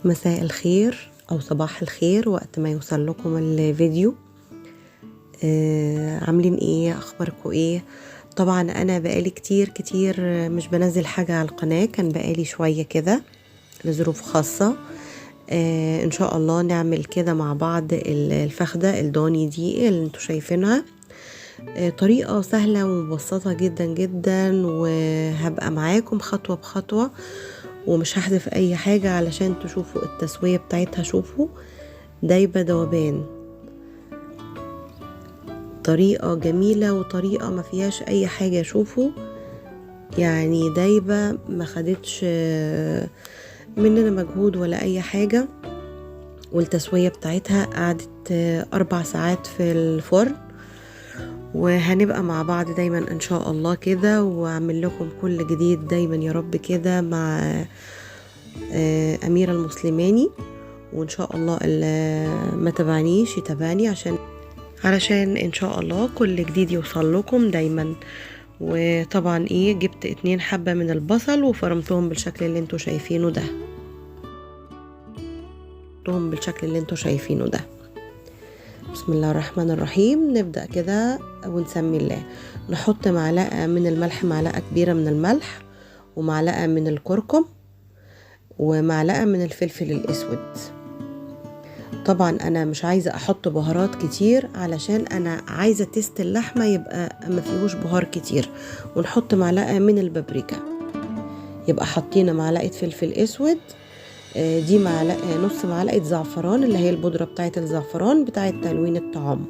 مساء الخير او صباح الخير وقت ما يوصل لكم الفيديو. عاملين ايه؟ اخباركم ايه؟ طبعا انا بقالي كتير مش بنزل حاجة على القناة، كان بقالي شوية كده لظروف خاصة. ان شاء الله نعمل كده مع بعض الفخدة الضاني دي اللي انتوا شايفينها. طريقة سهلة ومبسطة جدا وهبقى معاكم خطوة بخطوة، ومش هحذف اي حاجة علشان تشوفوا التسوية بتاعتها. شوفوا دايبة دوبان، طريقة جميلة وطريقة ما فيهاش اي حاجة. شوفوا يعني دايبة ما خدتش مننا مجهود ولا اي حاجة، والتسوية بتاعتها قعدت 4 ساعات في الفرن. وهنبقى مع بعض دايما ان شاء الله كده، واعمل لكم كل جديد دايما يا رب كده مع أميرة المسلماني. وان شاء الله اللي ما تابعنيش يتابعني علشان ان شاء الله كل جديد يوصل لكم دايما. وطبعا جبت 2 حبة من البصل وفرمتهم بالشكل اللي انتوا شايفينه ده. بسم الله الرحمن الرحيم. نبدأ كده ونسمي الله. نحط معلقة من الملح، معلقة كبيرة من الملح، ومعلقة من الكركم، ومعلقة من الفلفل الأسود. طبعا أنا مش عايزة أحط بهارات كتير علشان أنا عايزة تيست اللحمة يبقى ما فيهوش بهار كتير. ونحط معلقة من البابريكا، يبقى حطينا معلقة فلفل أسود، دي نص معلقة زعفران اللي هي البودرة بتاعة الزعفران بتاعة تلوين الطعام.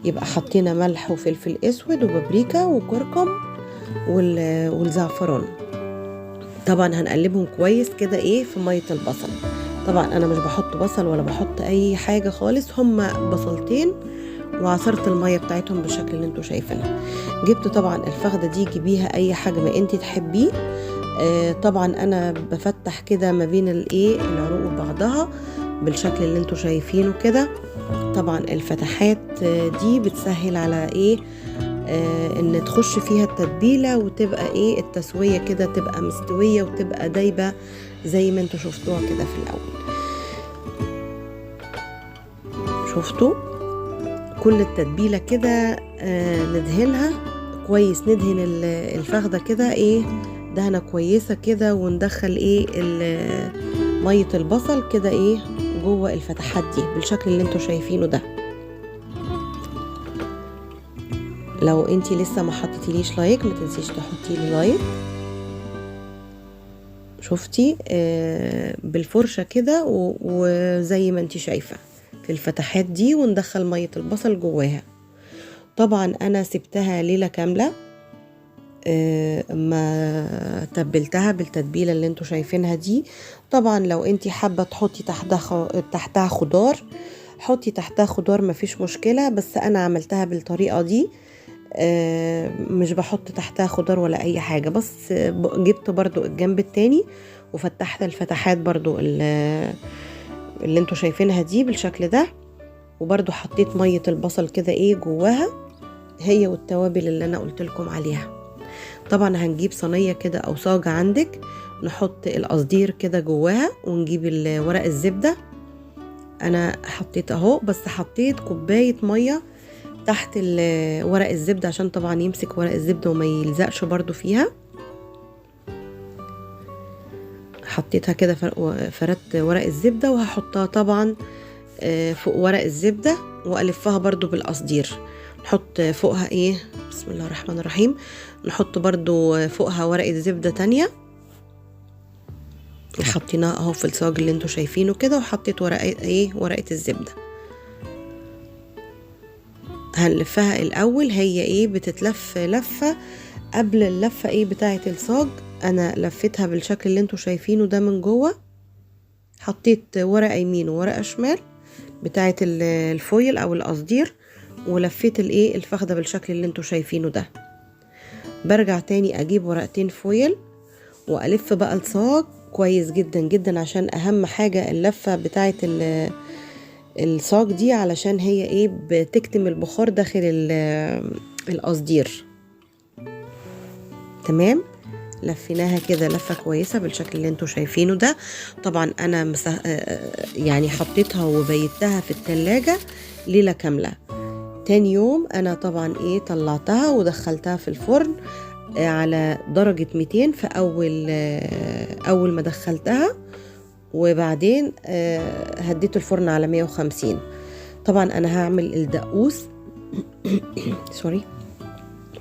يبقى حطينا ملح وفلفل أسود وبابريكا وكركم والزعفران. طبعا هنقلبهم كويس كده في مية البصل. طبعا انا مش بحط بصل ولا بحط اي حاجة خالص، هما بصلتين وعصرت المية بتاعتهم بالشكل اللي انتوا شايفينها. جبت طبعا الفخدة دي جيبيها اي حجم انت تحبيه. طبعا انا بفتح كده ما بين العروق وبعضها بالشكل اللي انتوا شايفينه كده. طبعا الفتحات دي بتسهل على ان تخش فيها التتبيلة وتبقى التسوية كده تبقى مستوية وتبقى دايبة زي ما انتوا شفتوها كده في الاول. شفتوا كل التتبيلة كده ندهنها كويس، ندهن الفخدة كده دهنة كويسة كده، وندخل مية البصل كده جوه الفتحات دي بالشكل اللي انتوا شايفينه ده. لو انتي لسه ما حطيتيليش لايك ما تنسيش تحطي لي لايك. شفتي بالفرشة كده وزي ما انتي شايفة في الفتحات دي، وندخل مية البصل جواها. طبعا انا سبتها ليلة كاملة، ما تبلتها بالتتبيلة اللي انتوا شايفينها دي. طبعا لو انتي حابة تحطي تحتها خضار حطي تحتها خضار مفيش مشكلة، بس انا عملتها بالطريقة دي. مش بحط تحتها خضار ولا اي حاجة، بس جبت برضو الجنب التاني وفتحت الفتحات برضو اللي انتوا شايفينها دي بالشكل ده. وبرضو حطيت مية البصل كده جواها هي والتوابل اللي انا قلت لكم عليها. طبعا هنجيب صينية كده او صاجة عندك، نحط القصدير كده جواها، ونجيب ورق الزبدة. انا حطيت اهو، بس حطيت كوباية مية تحت ورق الزبدة عشان طبعا يمسك ورق الزبدة وما يلزقش برضو فيها. حطيتها كده فردت ورق الزبدة، وهحطها طبعا فوق ورق الزبدة وألفها برضو بالقصدير. نحط فوقها بسم الله الرحمن الرحيم. نحط برضو فوقها ورقة زبدة تانية. حطيناها اهو في الصاج اللي انتوا شايفينه كده، وحطيت ورقة الزبدة. هنلفها الاول، هي بتتلف لفة قبل اللفة بتاعة الصاج. انا لفتها بالشكل اللي انتوا شايفينه ده من جوه. حطيت ورقة يمين وورقة شمال بتاعة الفويل او القصدير، ولفيت الفخدة بالشكل اللي انتوا شايفينه ده. برجع تاني اجيب ورقتين فويل والف بقى الصاج كويس جدا عشان اهم حاجة اللفة بتاعة الصاج دي، علشان هي بتكتم البخار داخل القصدير. تمام. لفيناها كده لفة كويسة بالشكل اللي انتوا شايفينه ده. طبعا انا يعني حطيتها وبيتها في التلاجة ليلة كاملة. تاني يوم انا طبعا ايه طلعتها ودخلتها في الفرن على درجة 200 في اول ما دخلتها، وبعدين هديت الفرن على 150. طبعا انا هعمل الدقوس سوري.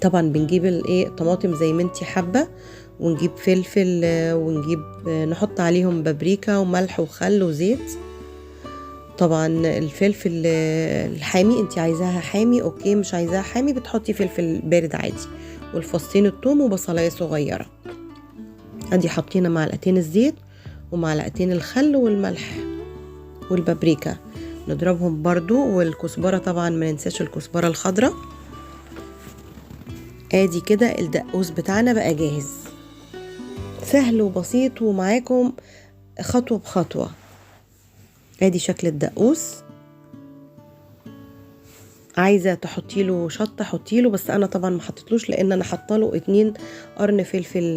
طبعا بنجيب الايه طماطم زي ما انتي حابه، ونجيب فلفل، ونجيب نحط عليهم بابريكا وملح وخل وزيت. طبعا الفلفل الحامي انتي عايزاها حامي اوكي، مش عايزاها حامي بتحطي فلفل بارد عادي، والفصين الثوم وبصلايه صغيره. ادي حطينا معلقتين الزيت ومعلقتين الخل والملح والبابريكا، نضربهم برضو، والكزبره طبعا ما ننساش الكزبره الخضراء. ادي كده الدقوس بتاعنا بقى جاهز، سهل وبسيط ومعاكم خطوة بخطوة. ادي شكل الدقوس، عايزة تحطي له شطة حطي له، بس انا طبعا ما حطيتلوش لان انا حاطه له 2 قرن فلفل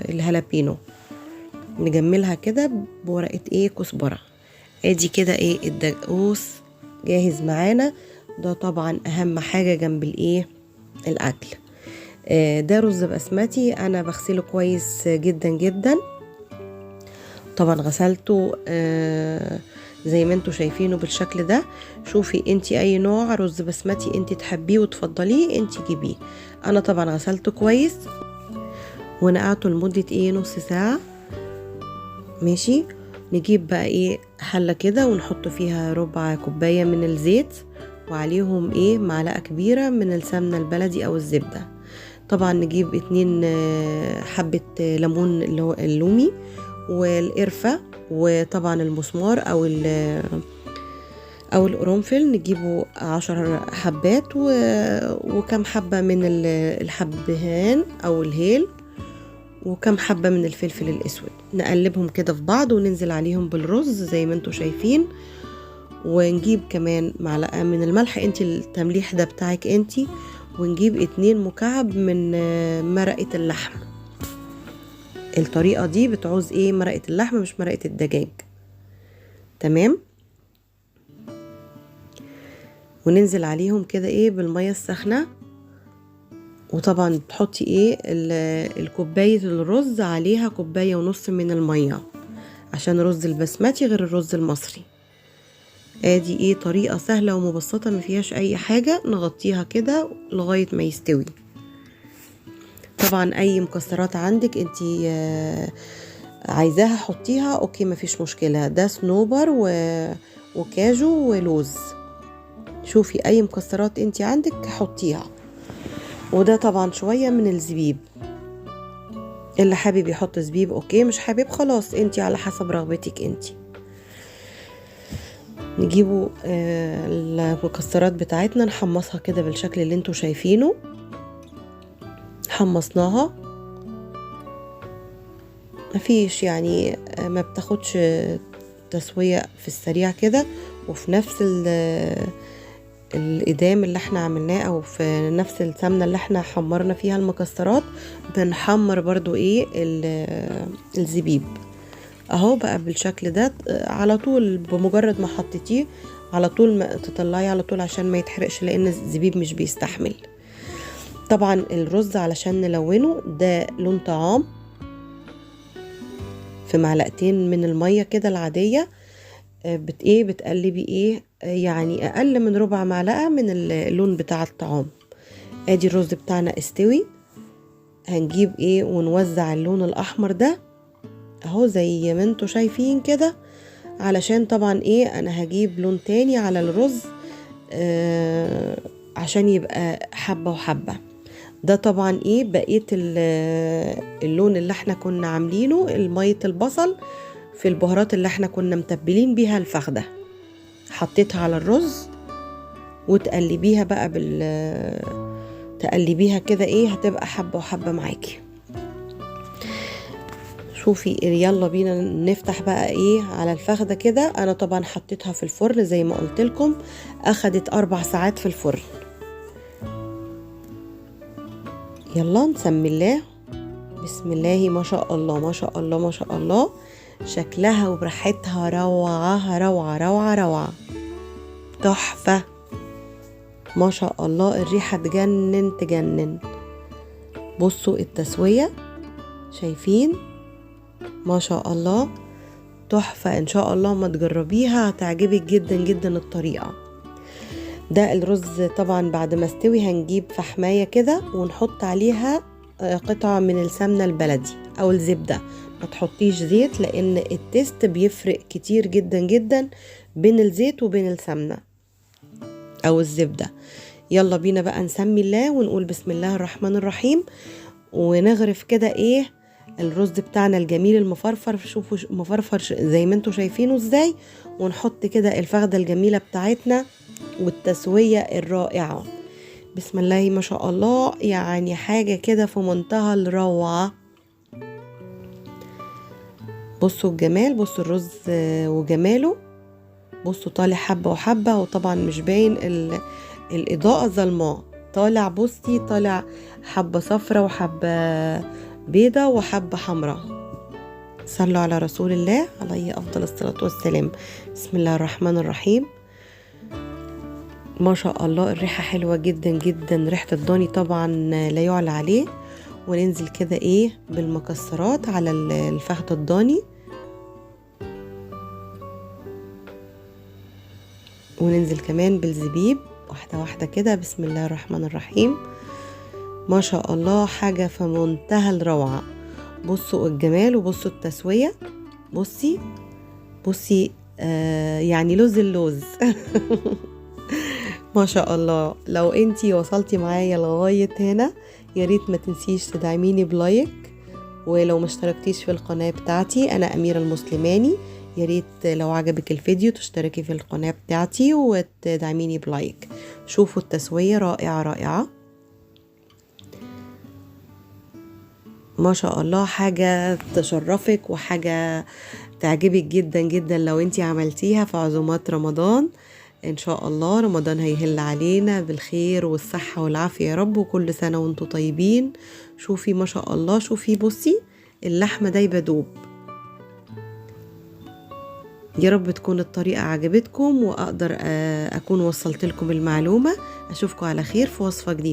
الهالابينو، نجملها كده بورقة ايه كزبرة. ادي كده ايه الدقوس جاهز معانا. ده طبعا اهم حاجة جنب الايه الاكل. ده رز بسمتي انا بغسله كويس جدا جدا. طبعا غسلته زي ما انتوا شايفينه بالشكل ده. شوفي انتي اي نوع رز بسمتي انتي تحبيه وتفضليه انتي جيبيه. انا طبعا غسلته كويس ونقعته لمدة ايه نص ساعة. ماشي، نجيب بقى ايه حلة كده ونحط فيها ربع كوباية من الزيت، وعليهم ايه معلقة كبيرة من السمنة البلدي او الزبدة. طبعا نجيب 2 حبة ليمون اللي هو اللومي، والقرفة، وطبعا المسمار او القرنفل نجيبه 10 حبات، وكم حبة من الحبهان او الهيل، وكم حبة من الفلفل الاسود. نقلبهم كده في بعض وننزل عليهم بالرز زي ما انتوا شايفين، ونجيب كمان معلقة من الملح، انتي التمليح ده بتاعك انتي، ونجيب 2 مكعب من مرقة اللحم. الطريقة دي بتعوز ايه مرقة اللحم مش مرقة الدجاج. تمام، وننزل عليهم كده ايه بالمية السخنة. وطبعا تحطي ايه الكوباية الرز عليها 1.5 كوباية من المية، عشان الرز البسمتي غير الرز المصري. ادي ايه طريقة سهلة ومبسطة ما فيهاش اي حاجة. نغطيها كده لغاية ما يستوي. طبعا اي مكسرات عندك انتي عايزاها حطيها اوكي مفيش مشكلة. ده صنوبر وكاجو ولوز. شوفي اي مكسرات انتي عندك حطيها. وده طبعا شوية من الزبيب، اللي حابب يحط زبيب اوكي، مش حابب خلاص انتي على حسب رغبتك انتي. نجيبوا المكسرات بتاعتنا نحمصها كده بالشكل اللي انتوا شايفينه. حمصناها مفيش يعني ما بتاخدش تسوية في السريع كده، وفي نفس الإدام اللي احنا عملناه او في نفس السمنة اللي احنا حمرنا فيها المكسرات بنحمر برضو ايه الزبيب اهو بقى بالشكل ده. على طول بمجرد ما حطيتيه على طول ما تطلعي على طول عشان ما يتحرقش، لان الزبيب مش بيستحمل. طبعا الرز علشان نلونه ده لون طعام، في معلقتين من المية كده العادية بتقلبي ايه يعني اقل من ربع معلقة من اللون بتاع الطعام. ادي الرز بتاعنا استوي. هنجيب ايه ونوزع اللون الاحمر ده اهو زي ما انتوا شايفين كده، علشان طبعا ايه انا هجيب لون تاني على الرز عشان يبقى حبة وحبة. ده طبعا ايه بقية اللون اللي احنا كنا عاملينه المية البصل في البهارات اللي احنا كنا متبلين بيها الفخدة، حطيتها على الرز وتقلبيها بقى تقلبيها كده ايه هتبقى حبة وحبة معاكي. شوفي يلا بينا نفتح بقى ايه على الفخدة كده. انا طبعا حطيتها في الفرن زي ما قلت لكم، اخدت 4 ساعات في الفرن. يلا نسمي الله. بسم الله ما شاء الله ما شاء الله ما شاء الله، شكلها وريحتها روعة روعة روعة روعة، تحفة ما شاء الله. الريحة تجنن تجنن. بصوا التسوية، شايفين ما شاء الله، تحفة. ان شاء الله ما تجربيها هتعجبك جدا جدا الطريقة. ده الرز طبعا بعد ما استوي هنجيب فحماية كده ونحط عليها قطعة من السمنة البلدي او الزبدة، ما تحطيش زيت لان التيست بيفرق كتير جدا جدا بين الزيت وبين السمنة او الزبدة. يلا بينا بقى نسمي الله ونقول بسم الله الرحمن الرحيم، ونغرف كده ايه الرز بتاعنا الجميل المفرفر. شوفوا مفرفر زي ما انتوا شايفينه ازاي، ونحط كده الفخدة الجميلة بتاعتنا والتسوية الرائعة. بسم الله ما شاء الله، يعني حاجة كده في منتهى الروعة. بصوا الجمال، بصوا الرز وجماله، بصوا طالع حبة وحبة، وطبعا مش باين الإضاءة ظلماه، طالع بصي طالع حبة صفرة وحبة بيضة وحبة حمراء. صلوا على رسول الله عليه أفضل الصلاة والسلام. بسم الله الرحمن الرحيم. ما شاء الله الريحة حلوة جدا جدا، ريحة الضاني طبعا لا يعلى عليه. وننزل كده ايه بالمكسرات على الفخدة الضاني، وننزل كمان بالزبيب واحدة واحدة كده. بسم الله الرحمن الرحيم. ما شاء الله حاجة في منتهى الروعة. بصوا الجمال وبصوا التسوية، بصي بصي يعني لوز اللوز ما شاء الله. لو انتي وصلتي معايا لغاية هنا ياريت ما تنسيش تدعميني بلايك، ولو ما اشتركتيش في القناة بتاعتي أنا أميرة المسلماني ياريت لو عجبك الفيديو تشتركي في القناة بتاعتي وتدعميني بلايك. شوفوا التسوية رائعة رائعة ما شاء الله، حاجة تشرفك وحاجة تعجبك جدا جدا لو انتي عملتيها في عزومات رمضان. ان شاء الله رمضان هيهل علينا بالخير والصحة والعافية يا رب، وكل سنة وانتم طيبين. شوفي ما شاء الله، شوفي بصي اللحمة دايبة دوب. يا رب تكون الطريقة عجبتكم وأقدر أكون وصلت لكم المعلومة. أشوفكم على خير في وصفة جديدة.